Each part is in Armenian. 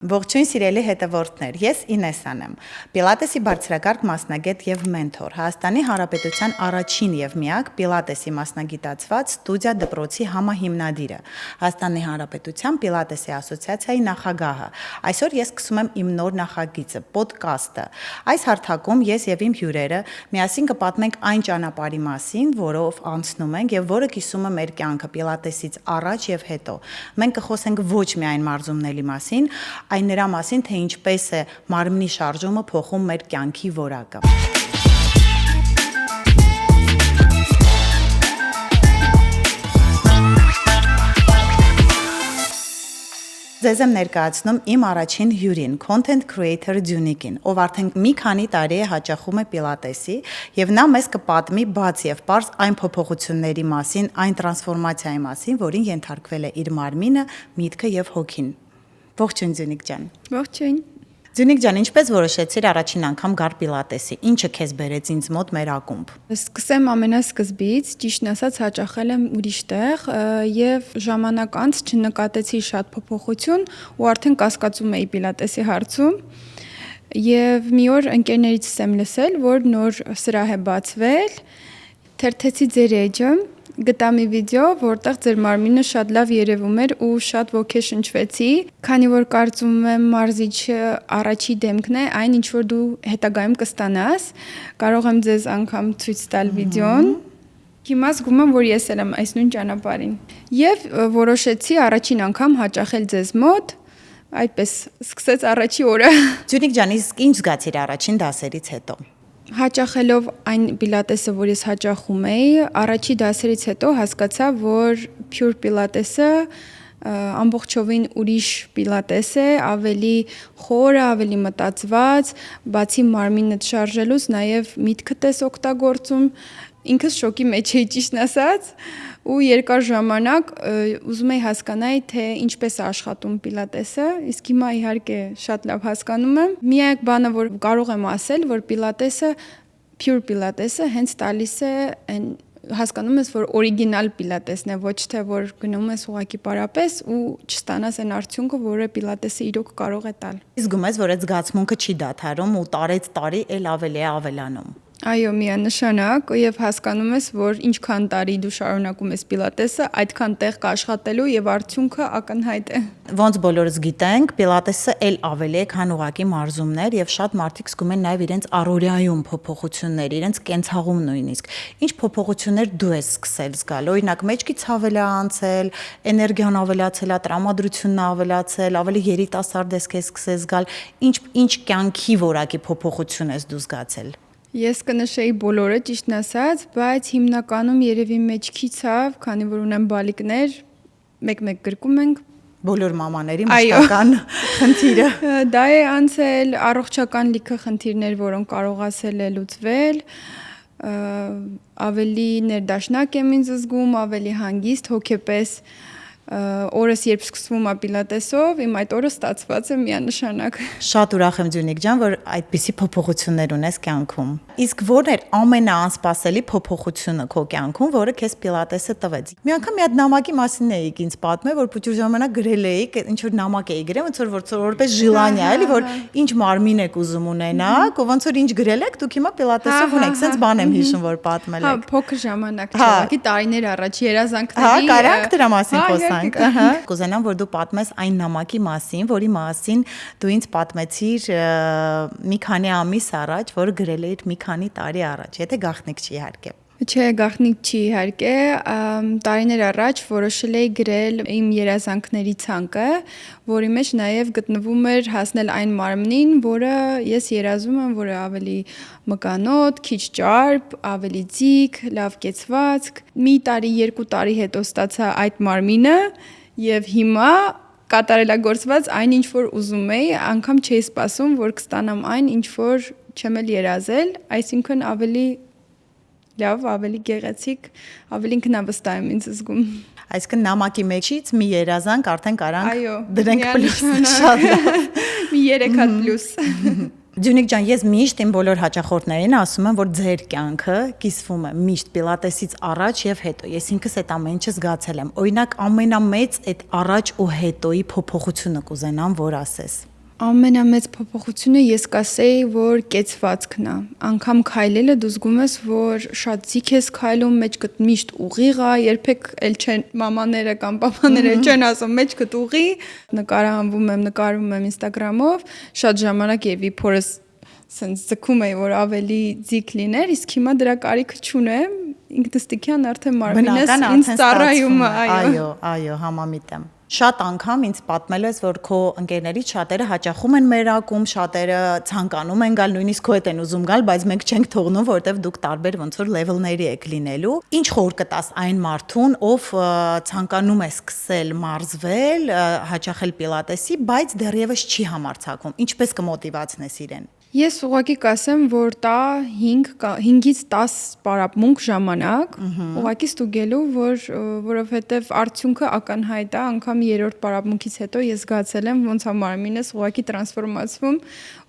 Ողջույն սիրելի հետևորդներ, ես Ինեսան եմ, Պիլատեսի բարձրակարգ մասնագետ և մենթոր, Հայաստանի Հանրապետության առաջին և միակ Պիլատեսի մասնագիտացված ստուդիա դպրոցի համահիմնադիրը, Հայաստանի Հանրապետության Պիլատեսի ասոցիացիայի նախագահը։ Այսօր ես սկսում եմ իմ նոր նախագիծը, պոդկասթը։ Այս հարթակում ես և իմ հյուրերը միասին կպատմենք այն ճանապարհի մասին, որով անցնում ենք և որը կիսում է մեր կյանքը Պիլատեսից առաջ և հետո։ Մենք կխոսենք ոչ միայն մարզումների մասին, այն նրա մասին, թե ինչպես է մարմնի շարժումը փոխում մեր կյանքի որակը։ Ձեզ եմ ներկայացնում իմ առաջին հյուրին, content creator Դյունիկին, ով արդեն մի քանի տարի է հաճախում է Պիլատեսի, եւ նա մեզ կպատմի բաց եւ պարզ այն փոփոխությունների մասին, այն տրանսֆորմացիայի մասին, որին ենթարկվել է իր մարմինը, միտքը եւ հոգին։ Ողջույն Դյունիկ ջան։ Ողջույն։ Դյունիկ ջան, ինչպես որոշեցիր առաջին անգամ գալ Պիլատեսի։ Ինչը քեզ բերեց ինձ մոտ մեր ակումբ։ Սկսեմ ամենասկզբից, ճիշտն ասած հաճախել եմ ուրիշ տեղ եւ ժամանակ անց չնկատեցի շատ փոփոխություն ու արդեն կասկածում էի Պիլատեսի հարցում։ Եվ մի օր ընկերներիցս եմ լսել, որ նոր սրահ է բացվել, թերթեցի ձեր էջը, գտա մի վիդեո, որտեղ ձեր մարմինը շատ լավ երևում էր ու շատ ոգեշնչվեցի, քանի որ կարծում եմ մարզիչը առաջի դեմքն է, այն ինչ որ դու հետագայում կստանաս, կարող եմ ձեզ անգամ ցույց տալ վիդեոն։ Հիմա զգում եմ, որ ես էլ եմ այս նույն ճանապարհին։ Եվ որոշեցի առաջին անգամ հաճախել ձեզ մոտ, այդպես սկսեց առաջի օրը։ Դյունիկ ջան, իսկ ինչ զգացիր առաջին դասերից հետո։ Հաճախելով այն Պիլատեսը, որ ես հաճախում էի, առաջի դասերից հետո հասկացա, որ Pure Պիլատեսը ամբողջովին ուրիշ Պիլատես է, ավելի խորը, ավելի մտածված, բացի մարմինդ շարժելուց, նաև միտքդ ես օգտագործում, ինքս շոկի մեջ էի ճիշտն ասած, ու երկար ժամանակ ուզում էի հասկանալ, թե ինչպես է աշխատում Պիլատեսը, իսկ հիմա իհարկե շատ լավ հասկանում եմ։ Միակ բանը, որ կարող եմ ասել, որ Պիլատեսը, Pure Պիլատեսը հենց տալիս է այն հասկանում ես, որ օրիգինալ Պիլատեսն է, ոչ թե որ գնում ես ուղղակի պարապես ու չստանաս այն արդյունքը, որը Պիլատեսը իրոք կարող է տալ։ Զգում ես, որ այդ զգացմունքը չի դադարում ու տարեց տարի էլ ավելի է ավելանում։ Այո, միանշանակ, եւ հասկանում ես, որ ինչքան տարի դու շարունակում ես Պիլատեսը, այդքան տեղ կաշխատելու եւ արդյունքը ակնհայտ է։ Ոնց բոլորս գիտենք, Պիլատեսը էլ ավելի է, քան ուղղակի մարզումներ եւ շատ մարդիկ զգում են նաեւ իրենց առօրյայում փոփոխություններ, իրենց կենցաղում նույնիսկ։ Ինչ փոփոխություններ դու ես սկսել զգալ։ Օրինակ, մեջքից ավելի անցել, էներգիան ավելացել, տրամադրությունն ավելացել, ավելի երիտասարդ ես քեզ սկսես զգալ։ Ինչ կյանքի որակի փոփոխություն ես դու զգացել։ Ես կնշեի բոլորը, ճիշտն ասած, բայց հիմնականում երևի մեջքի ցավ, քանի որ ունեմ բալիկներ, մեկ-մեկ գրկում ենք։ Բոլոր մամաների մշտական խնդիրը։ Դա է անցել, առողջական լիքը խնդիրներ, որոնք կարողացել է լուծվել, ավելի ներդաշնակ եմ ինձ զգում, ավելի հանգիստ, հոգեպես օրս երբ սկսվում է Պիլատեսով, իմ այդ օրը ստացված է միանշանակ։ Շատ ուրախ եմ Դյունիկ ջան, որ այդպիսի փոփոխություններ ունես կյանքում։ Իսկ ո՞րն էր ամենաանսպասելի փոփոխությունը քո կյանքում, որը քեզ Պիլատեսը տվեց։ Մի անգամ մի հատ նամակի մասին էիք ինձ պատմել, որ փոքր ժամանակ գրել էիք, ինչ որ նամակ էի գրել, ոնց որ որպես ժիլանիա, էլի, որ ինչ մարմին եք ուզում ունենաք, ոնց որ ինչ գրել եք, դուք հիմա Պիլատեսով ունեք, sense բան եմ հիշում, որ պատմել եք։ Հա, փոքր ժամանակ չէ, ուղղակի տարիներ առաջ երազանքների։ Հա, կարանք դրա մասին խոսանք։ Կուզենամ, որ դու պատմես այն նամակի մասին, որի մասին դու ինձ պատմեցիր մի քանի ամիս առաջ, որ գրել էիր մի քանի տարի առաջ, եթե գաղտնիք չի իհարկե։ Չէ, գաղտնիք չի իհարկե, տարիներ առաջ որոշել էի գրել իմ երազանքների ցանկը, որի մեջ նաև գտնվում էր հասնել այն մարմնին, որը ես երազում եմ, որը ավելի մկանոտ, քիչ ճարպ, ավելի ձիգ, լավ կեցվածք։ Մի տարի, 2 տարի հետո ստացա այդ մարմինը եւ հիմա կատարելագործված այն ինչ որ ուզում էի, անգամ չէի սպասում, որ կստանամ այն ինչ որ չեմ էլ երազել, այսինքն ավելի լավ, ավելի գեղեցիկ, ավելի ինքնավստահ եմ ինձ զգում։ Այսինքն նամակի մեջից մի երազանք արդեն կարանք դրենք պլյուս։ Շատ լավ։ Մի 3 հատ պլյուս։ Դյունիկ ջան, ես միշտ իմ բոլոր հաճախորդներին ասում եմ, որ ձեր կյանքը կիսվում է միշտ Պիլատեսից առաջ եւ հետո։ Ես ինքս այդ ամեն ինչը զգացել եմ։ Օրինակ ամենամեծ այդ առաջ ու հետոյի փոփոխությունը կուզենամ, որ ասես։ Ամենամեծ փոփոխությունը ես կասեի, որ կեցվածքն է։ Անգամ քայլելը դու զգում ես, որ շատ ձիգ ես քայլում, մեջքդ միշտ ուղիղ է, երբեք էլ չեն մամաները կամ պապաները չեն ասում մեջքդ ուղի։ Նկարում եմ Instagram-ով, շատ ժամանակ եւի փորս սենց ձգում էի, որ ավելի ձիգ լիներ, իսկ հիմա դրա կարիքը չունեմ։ Ինքնստիկյան արդեն մարմինս ինձ ծառայում է, այո, համամիտ եմ։ Շատ անգամ ինձ պատմել ես, որ քո ընկերներից շատերը հաճախում են մեր ակում, շատերը ցանկանում են գալ, նույնիսկ քո հետ են ուզում գալ, բայց մենք չենք թողնում, որովհետև դուք տարբեր ոնց որ լեվելների եք լինելու։ Ինչ խոր կտաս այն մարդուն, ով ցանկանում է սկսել մարզվել, հաճախել պիլատեսի, բայց դեռևս չի համարձակվում։ Ինչպես կմոտիվացնես իրեն։ Ես ուղղակի կասեմ, որ տա 5-ից 10 պարապմունք ժամանակ, ուղղակի ստուգելու, որովհետև արդյունքը ակնհայտ է, անգամ 3-րդ պարապմունքից հետո ես զգացել եմ ոնց է մարմինս ուղղակի տրանսֆորմացվում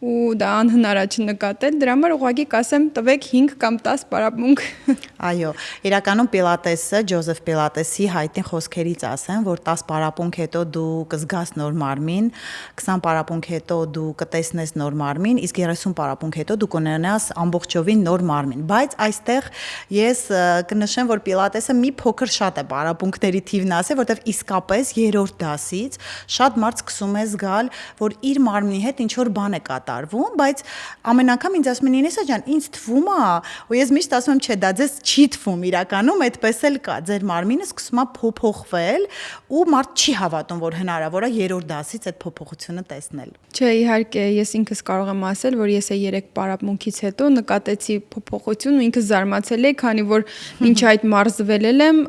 ու դա անհնար է չնկատել, դրա համար ուղղակի կասեմ տվեք 5 կամ 10 պարապմունք։ Այո, իրականում պիլատեսը, Ջոզեֆ Պիլատեսի հայտնի խոսքերից ասեմ, որ 10 պարապմունք հետո դու կզգաս նոր մարմին, 20 պարապմունք հետո դու կտեսնես նոր մարմին, իսկ 30 պարապմունք հետո դու կունենաս ամբողջովին նոր մարմին, բայց այստեղ ես կնշեմ, որ պիլատեսը մի փոքր շատ է պարապմունքների թիվն ասել, որտեվ իսկապես 3-րդ դասից շատ մարդ սկսում է զգալ, որ իր մարմնի հետ ինչ որ բան է կատարվում, բայց ամեն անգամ ինձ ասում են Ինեսա ջան, ինձ թվում է, ու ես միշտ ասում եմ, չէ, դա ձեզ չի թվում, իրականում այդպես էլ կա, ձեր մարմինը սկսում է փոփոխվել ու մարդ չի հավատում, որ հնարավոր է 3-րդ դասից այդ փոփոխությունը տեսնել։ Չէ, իհարկե, ես ինքս կարող եմ ասել, որ ես 3 պարապմունքից հետո նկատեցի փոփոխություն ու ինքս զարմացել էի, քանի որ մինչ այդ մարզվել եմ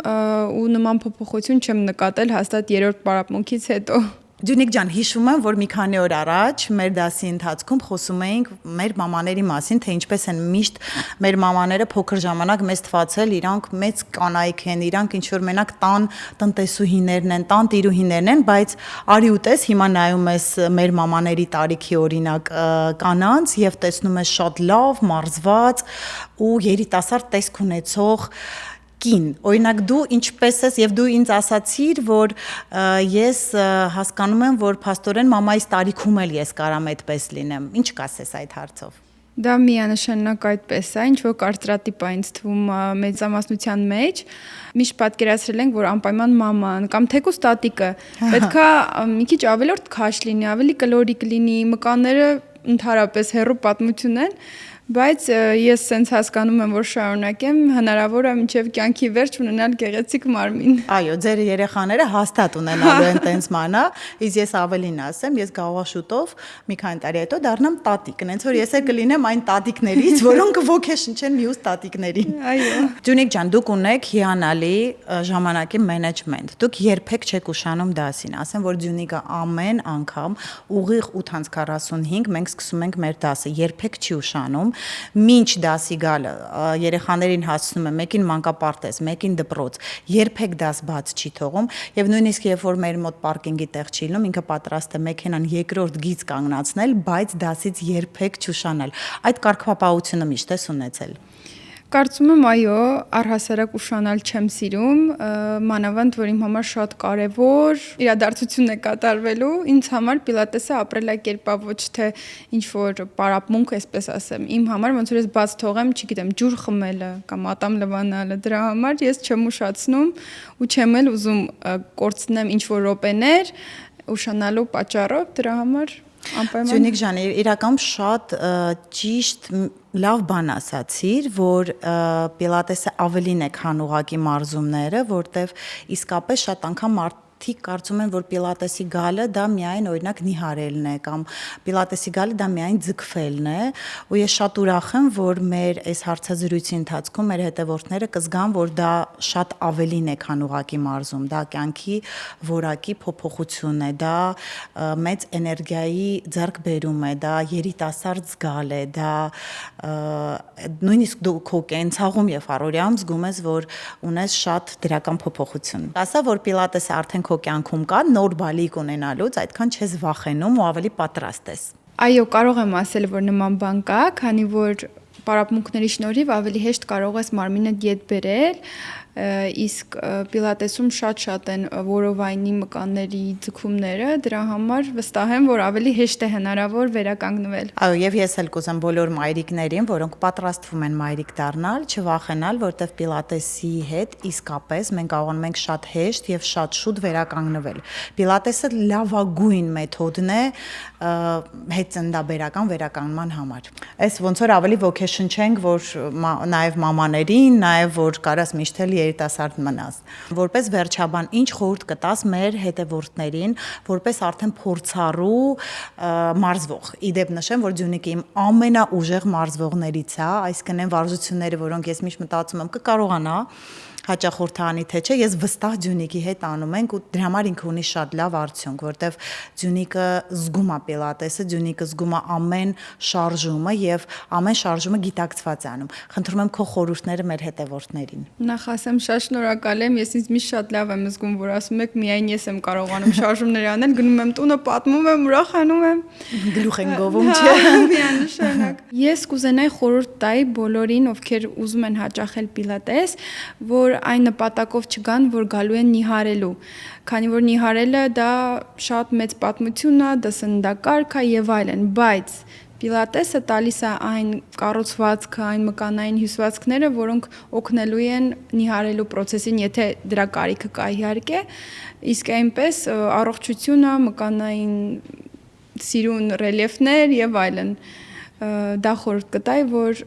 ու նման փոփոխություն չեմ նկատել հաստատ 3-րդ պարապմունքից հետո։ Ջունիկ ջան, հիշում եմ, որ մի քանի օր առաջ մեր դասի ընթացքում խոսում էինք մեր մամաների մասին, թե ինչպես են միշտ մեր մամաները փոքր ժամանակ մեզ թվացել, իրանք մեծ կանայք են, իրանք ինչ որ մենակ տան տնտեսուհիներն են, տան տիրուհիներն են, բայց արի ու տես հիմա նայում ես մեր մամաների տարիքի օրինակ կանանց եւ տեսնում ես շատ լավ, մարզված ու երիտասարդ տեսք ունեցող կին, օրինակ դու ինչպես ես եւ դու ինձ ասացիր, որ ես հասկանում եմ, որ փաստորեն մամայիս տարիքում էլ ես կարամ այդպես լինեմ։ Ինչ կասես այդ հարցով։ Դա միանշանակ այդպես է, ինչ որ կարծրատիպ է ինձ թվում մեծամասնության մեջ։ Միշտ պատկերացրել ենք, որ անպայման մաման կամ թեկուզ տատիկը պետքա մի քիչ ավելորդ քաշ լինի, ավելի կլորիկ լինի, մկանները ընդհանրապես հեռու պատմություն են, բայց ես սենց հասկանում եմ, որ շարունակեմ, հնարավոր է մինչև կյանքի վերջ ունենալ գեղեցիկ մարմին։ Այո, ձեր երեխաները հաստատ ունենալու են տենց մանա, իսկ ես ավելին ասեմ, ես գաղվա շուտով մի քանի տարի հետո դառնամ տատիկ, նենց որ ես էլ կլինեմ այն տատիկներից, որոնք ոգեշնչեն մյուս տատիկներին։ Այո։ Ջունիկ ջան, դուք ունեք հիանալի ժամանակի մենեջմենտ։ Դուք երբեք չեք ուշանում դասին։ Ասեմ, որ Ջունիկը ամեն անգամ ուղիղ 8:45 մենք սկսում ենք մեր դասը, երբեք չի ուշանում։ Մինչ դասի գալը երեխաներին հասցնում է մեկին մանկապարտեզ, մեկին դպրոց, երբեք դաս բաց չի թողում եւ նույնիսկ երբ որ մեր մոտ պարկինգի տեղ չի լինում, ինքը պատրաստ է մեքենան երկրորդ գիծ կանգնացնել, բայց դասից երբեք չուշանալ։ Այդ կարգապահությունը միշտ ես ունեցել։ Կարծում եմ, այո, առհասարակ ուշանալ չեմ սիրում, մանավանդ որ իմ համար շատ կարևոր իրադարձություն է կատարվելու, ինձ համար պիլատեսը ապրելակերպ է, ոչ թե ինչ որ պարապմունք, այսպես ասեմ։ Իմ համար ոնց որ ես բաց թողեմ, չգիտեմ, ջուր խմելը կամ ատամ լվանալը, դրա համար ես չեմ ուշացնում ու չեմ էլ ուզում կորցնեմ ինչ որ րոպեներ ուշանալու պատճառով, դրա համար անպայման։ Ջունիկ ջան, իրական շատ ճիշտ լավ բան ասացիր, որ պիլատեսը ավելին է, քան ուղակի մարզումները, որտեվ իսկապես շատ անգամ մարդիկ կարծում են, որ պիլատեսի գալը դա միայն օրինակ նիհարելն է կամ պիլատեսի գալը դա միայն ձգվելն է, ու ես շատ ուրախ եմ, որ մեր այս հարցազրույցի ընթացքում մեր հետևորդները կզգան, որ դա շատ ավելին է, քան ուղակի մարզում, դա կյանքի որակի փոփոխություն է, դա մեծ էներգիայի ձեռքբերում է, դա երիտասարդ զգալ է, դա նույնիսկ դու քո կենցաղում եւ առօրյայում զգում ես, որ ունես շատ դրական փոփոխություն։ Ասա, որ պիլատեսը արդեն քո կյանքում կա, նոր բալիկ ունենալուց այդքան չես վախենում ու ավելի պատրաստ ես։ Այո, կարող եմ ասել, որ նման բան կա, քանի որ պարապմունքների շնորհիվ ավելի հեշտ կարող ես մարմինը դիետ բերել, իսկ պիլատեսում շատ են որովայնի մկանների ձգումները, դրա համար վստահ եմ, որ ավելի հեշտ է հնարավոր վերականգնվել։ Այո, եւ ես էլ կուզեմ բոլոր մայրիկներին, որոնք պատրաստվում են մայրիկ դառնալ, չվախենալ, որտեվ պիլատեսի հետ իսկապես մենք կարողանում ենք շատ հեշտ եւ շատ շուտ վերականգնվել։ Պիլատեսը լավագույն մեթոդն է հետծնդաբերական վերականգնման համար։ Այս ոնց որ ավելի ոգեշնչենք, որ նաեւ մամաներին, նաեւ որ կարաս միշտ էլ երիտասարդ մնաս։ Որպես վերջաբան, ինչ խորհուրդ կտաս մեր հետևորդներին, որպես արդեն փորձառու մարզվող։ Իդեպ նշեմ, որ Ձյունիքը իմ ամենաուժեղ մարզվողներից է, այսինքն այն վարժությունները, որոնք ես միշտ մտածում եմ կկարողանա հաճախորդանի թե չէ, ես վստահ Ձյունիքի հետ անում ենք ու դրա համար ինքը ունի շատ լավ արդյունք, որտեվ Ձյունիքը զգում է պիլատեսը, Ձյունիքը զգում է ամեն շարժումը եւ ամեն շարժումը գիտակցված է անում։ Խնդրում եմ քո խորհուրդները մեր հետևորդներին։ Նախ ասեմ, շատ շնորհակալ եմ, ես ինձ միշտ շատ լավ եմ զգում, որ ասում եք միայն ես եմ կարողանում շարժումներ անել, գնում եմ տունը, պատմում եմ, ուրախանում եմ։ Գլուխ են գովում, չէ՞։ Միանշանակ։ Ես կուզենայի խորհուրդ տայի բոլորին, ովքեր ուզում են հաճախել պիլատես, որ այն նպատակով չգան, որ գալու են նիհարելու, քանի որ նիհարելը դա շատ մեծ պատմություն է, դասնդակարգ է եւ այլն, բայց պիլատեսը տալիս է այն կառուցվածքը, այն մկանային հյուսվածքները, որոնք օգնելու են նիհարելու process-ին, եթե դրա կարիքը կա իհարկե, իսկ այնպես առողջությունը, մկանային սիրուն ռելիեֆներ եւ այլն դա խորհուրդ կտայի, որ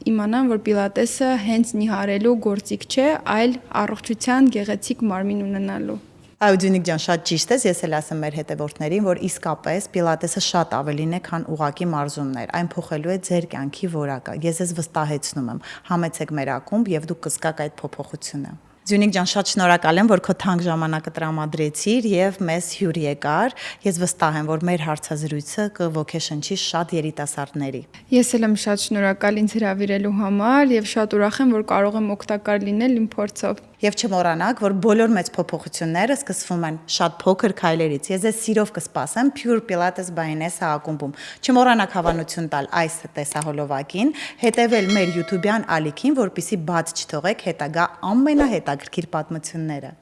իմանան, որ պիլատեսը հենց նիհարելու գործիք չէ, այլ առողջության գեղեցիկ մարմին ունենալու։ Այո, Ձյունիք ջան, շատ ճիշտ ես, ես էլ ասեմ մեր հետևորդներին, որ իսկապես պիլատեսը շատ ավելին է, քան ուղակի մարզումներ, այն փոխելու է ձեր կյանքի որակը։ Ես ես վստահեցնում եմ, համեցեք մեր ակումբ եւ դուք կզգաք այդ փոփոխությունը։ Ձյունիք ջան, շատ շնորհակալ եմ, որ քո թանկ ժամանակը տրամադրեցիր եւ մեզ հյուր եկար։ Ես վստահ եմ, որ մեր հարցազրույցը կոգեշնչի շատ երիտասարդների։ Ես էլ եմ շատ շնորհակալ ինձ հրավիրելու համար եւ շատ ուրախ եմ, որ կարող եմ օգտակար լինել իմ փորձով։ Եվ չմոռանաք, որ բոլոր մեծ փոփոխությունները սկսվում են շատ փոքր քայլերից։ Ես ձեզ սիրով կսպասեմ Pure Pilates by Inessa ակումբում։ Չմոռանաք հավանություն տալ այս տեսահոլովակին, հետևել մեր YouTube-յան ալիքին, որպեսզի բաց չթողեք հետագա ամենահետաքրքիր պատմությունները։